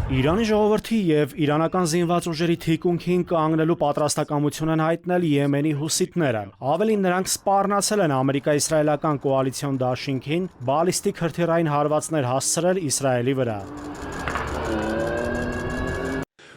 Իրանի ժողովրդի եւ իրանական զինված ուժերի թիկունքին կանգնելու պատրաստակամություն են հայտնել Եմենի հուսիտները։ Ավելին, նրանք սպառնացել են ամերիկա-իսրայելական կոալիցիոն դաշինքին բալիստիկ հրթիռային հարվածներ հասցրել Իսրայելի վրա։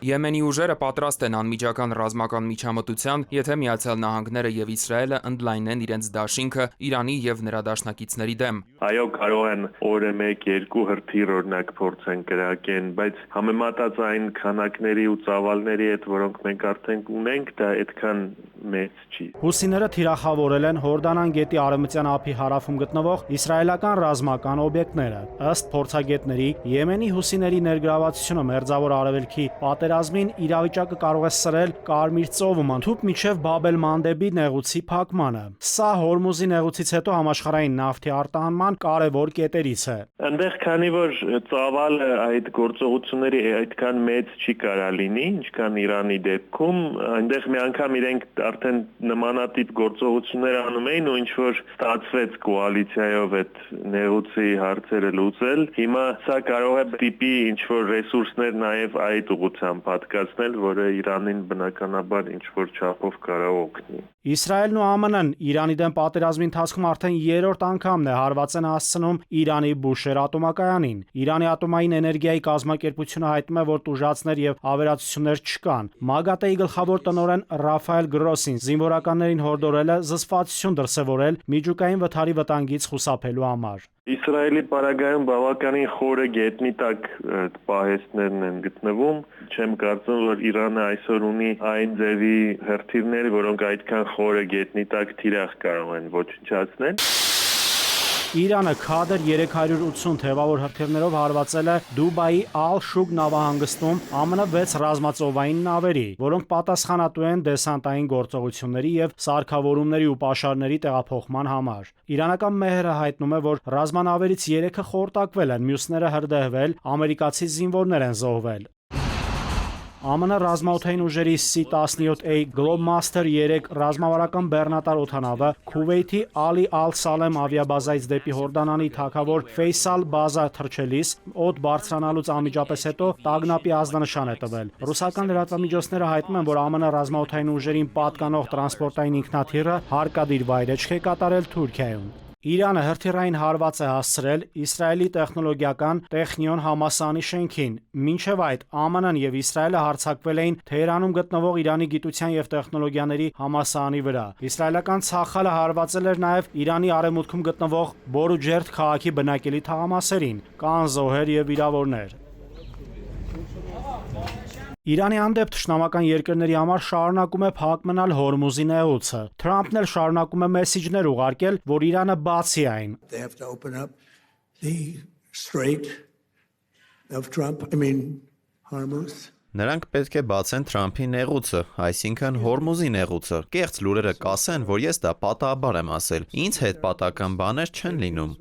Եմենի ուժերը պատրաստ են անմիջական ռազմական միջամտության, եթե Միացյալ Նահանգները եւ Իսրայելը ընդլայնեն իրենց դաշինքը Իրանի եւ նրա դաշնակիցների դեմ։ Այո, կարող են օրը 1-2 հրթիռ օրինակ փորձեն կրակեն, բայց համեմատած այն քանակների ու ծավալների հետ, որոնք մենք արդեն ունենք, դա այդքան մեծ չի։ Հուսիները թիրախավորել են Հորդանան գետի արևմտյան ափի հարավում գտնվող իսրայելական ռազմական օբյեկտները։ Ըստ փորձագետների, Եմենի հուսիների ներգրավվածությունը Մերձավոր Արևելքի պատերազմին իրավիճակը կարող է սրել Կարմիր ծովում ընդհուպ մինչև Բաբ-էլ-Մանդեբի նեղուցի փակմանը։ Սա Հորմուզի նեղուցից հետո համաշխարհային նավթի արտահանման կարևոր կետերից է։ Այնտեղ քանի որ ծավալը այդ գործողությունների այդքան մեծ չի կարա լինի, ինչքան Իրանի դեպքում, այնտեղ մի անգամ իրենք արդեն նմանատիպ գործողություններ անում էին ու ինչ որ ստացվեց կոալիցիայով այդ նեղուցի հարցերը լուծել։ Հիմա սա կարող է տիպի ինչ որ ռեսուրսներ նաև այդ ուղղությամբ պատկացնել, որը Իրանին բնականաբար ինչ որ չափով կարող օգնի։ Իսրայելն ու ԱՄՆ-ն Իրանի դեմ պատերազմի ընթացքում արդեն երրորդ անգամն է հարված են հասցնում Իրանի Բուշեր ատոմակայանին։ Իրանի ատոմային էներգիայի կազմակերպությունը հայտնում է, որ տուժածներ եւ ավերածություններ չկան։ ՄԱԳԱՏԷ-ի գլխավոր տնօրեն Ռաֆայել Գրոսին զինվորականներին հորդորել է զսպվածություն դրսևորել միջուկային վթարի վտանգից խուսափելու համար։ Իսրայելի պարագայում բավականին խորը գետնի տակ պահեստներն են գտնվում։ Չեմ կարծում, որ Իրանը այսօր ունի այն ձևի հրթիռներ, որոնք այդքան խորը գետնի տակ թիրախ կարող են ոչնչացնել։ Իրանը Քադր 380 թևավոր հրթիռներով հարվածել է Դուբայի Ալ-Շուգ նավահանգստում ԱՄՆ 6 ռազմածովային նավերի, որոնք պատասխանատու են դեսանտային գործողությունների եւ սարքավորումների ու պաշարների տեղափոխման համար։ Իրանական մեհերը հայտնում է, որ ռազմանավերից 3-ը խորտակվել են, մյուսները հրդեհվել, ամերիկացի զինվորներ են զոհվել։ ԱՄՆ ռազմաօդային ուժերի C-17A Globemaster 3 ռազմավարական բեռնատար օդանավը Քուվեյթի Ալի Ալ-Սալեմ ավիաբազայից դեպի Հորդանանի թագավոր Ֆեյսալ բազա թռչելիս օդ բարձրանալուց անմիջապես հետո տագնապի ազդանշան է տվել։ Ռուսական լրատվամիջոցները հայտնում են, որ ԱՄՆ ռազմաօդային ուժերին պատկանող տրանսպորտային ինքնաթիռը հարկադիր վայրէջք է կատարել Թուրքիայում։ Իրանը հրթիռային հարված է հասցրել Իսրայելի տեխնոլոգիական Տեխնիոն համալսարանի շենքին։ Մինչև այդ ԱՄՆ-ն եւ Իսրայելը հարձակվել էին Թեհրանում գտնվող Իրանի գիտության եւ տեխնոլոգիաների համալսարանի վրա։ Իսրայելական Ցախալը հարվածել էր նաեւ Իրանի արևմուտքում գտնվող Բորուջերդ քաղաքի բնակելի թաղամասերին։ Կան զոհեր եւ վիրավորներ։ Իրանի հանդեպ թշնամական երկրների համար շարունակում է փակ մնալ Հորմուզի նեղուցը։ Թրամփն էլ շարունակում է մեսիջներ ուղարկել, որ Իրանը բացի այն։ Նրանք պետք է բացեն Թրամփի նեղուցը, այսինքն Հորմուզի նեղուցը։ Կեղծ լուրերը կասեն, որ ես դա պատահաբար եմ ասել։ Ինձ հետ պատահական բաներ չեն լինում։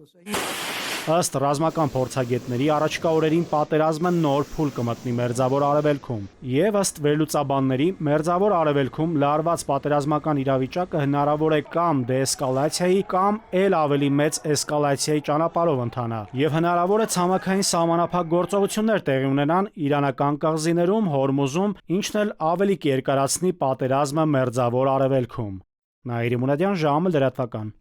Ըստ ռազմական փորձագետների առաջիկա օրերին պատերազմը նոր փուլ կմտնի Մերձավոր Արևելքում։ Եվ ըստ վերլուծաբանների, Մերձավոր Արևելքում լարված պատերազմական իրավիճակը հնարավոր է կամ դեէսկալացիայի, կամ ել ավելի մեծ էսկալացիայի ճանապարհով ընթանա։ Եվ հնարավոր է ցամաքային սահմանափակ գործողություններ տեղի ունենան իրանական կղզիներում, Հորմուզում, ինչն էլ ավելի կերկարացնի պատերազմը Մերձավոր Արևելքում։ Նաիրի Մունադյան, ժամը լրատվական։